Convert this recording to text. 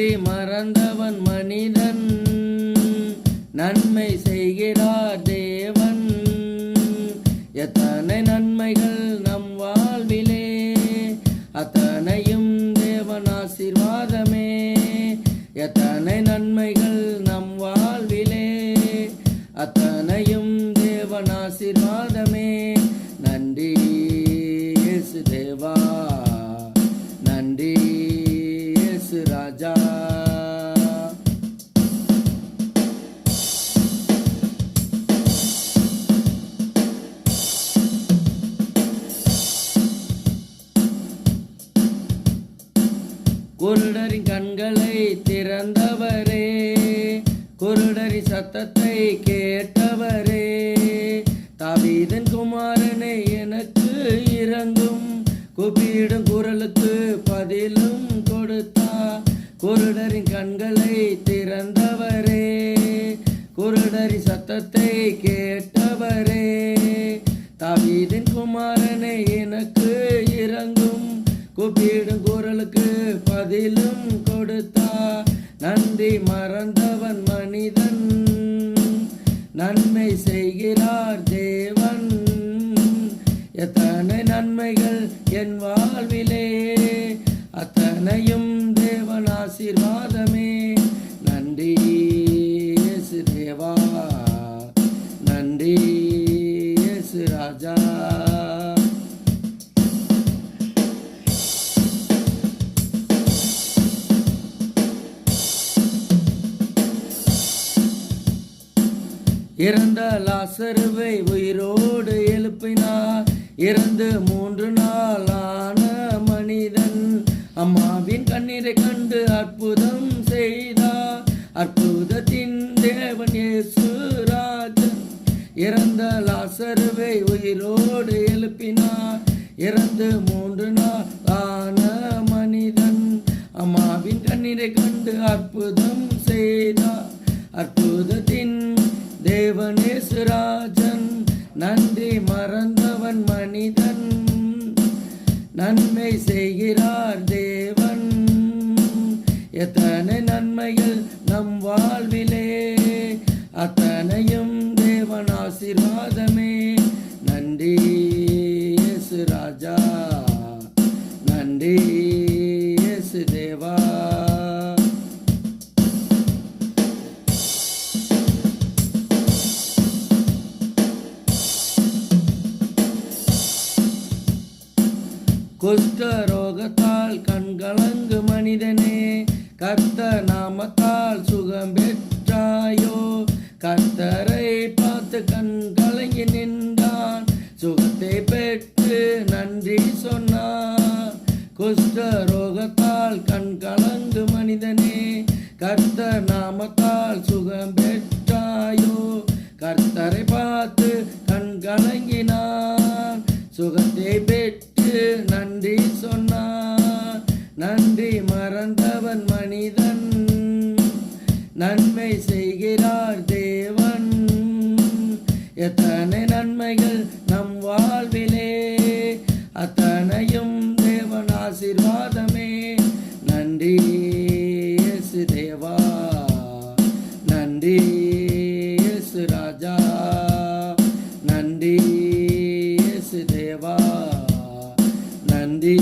நன்றி மறந்தவன் மனிதன், நன்மை செய்கிறார் தேவன். எத்தனை நன்மைகள் நம் வாழ்விலே, அத்தனையும் தேவன் ஆசீர்வாதமே. எத்தனை நன்மைகள் நம் வாழ்விலே, அத்தனையும் தேவன் ஆசீர்வாதமே. நன்றி இயேசு தேவா, நன்றி இயேசு ராஜா. குருடரின் கண்களை திறந்தவரே, குருடரின் சத்தத்தை கேட்டவரே, தாவீதின் குமாரனே எனக்கு இரங்கும், கூப்பிடும் குரலுக்கு பதிலும் கொடுத்தார். குருடரின் கண்களை திறந்தவரே, குருடரின் சத்தத்தை கேட்டவரே, தாவீதின் குமாரனே எனக்கு இரங்கும், கூப்பிடும் குரலுக்கு பதிலும் கொடுத்தார். நன்றி மறந்தவன் மனிதன், நன்மை செய்கிறார் தேவன். எத்தனை நன்மைகள் என் வாழ்விலே, அத்தனையும் தேவன் ஆசீர்வாதமே. நன்றி இயேசு தேவா, நன்றி இயேசு ராஜா. இறந்த லாசருவை உயிரோடு எழுப்பினார், இறந்து 3 நாள் ஆன மனிதன் அம்மாவின் கண்ணீரை கண்டு அற்புதம் செய்தார். அற்புதத்தின் தேவன் இயேசு ராஜன். இறந்த லாசருவை உயிரோடு எழுப்பினார், இறந்து 3 நாள் ஆன மனிதன் அம்மாவின் கண்ணீரை கண்டு அற்புதம் செய்தார். அற்புதத்தின் தேவன் இயேசு ராஜன். நன்றி மறந்தவன் மனிதன், நன்மை செய்கிறார் தேவன். எத்தனை நன்மைகள் நம் வாழ்விலே, அத்தனையும் தேவன் ஆசீர்வாதமே. நன்றி இயேசு ராஜா, நன்றி இயேசு தேவா. குஷ்டரோகத்தால் கண்கலங்கு மனிதனே, கர்த்தர் நாமத்தால் சுகம் பெற்றாயோ. கர்த்தரை பார்த்து கண்கலங்கி நின்றான், சுகத்தை பெற்று நன்றி சொன்னார். குஷ்டரோகத்தால் கண்கலங்கு மனிதனே, கர்த்தர் நாமத்தால் சுகம் பெற்றாயோ. கர்த்தரை பார்த்து கண்கலங்கினான், சுகத்தை பெற்று நன்றி சொன்னார். நன்றி மறந்தவன் மனிதன், நன்மை செய்கிறார் தேவன். எத்தனை நன்மைகள் நம் வாழ்விலே, அத்தனையும் தேவன் ஆசீர்வாதமே. நன்றி இயேசு தேவா, நன்றி இயேசு ராஜா, நன்றி இயேசு தேவா, நன்றி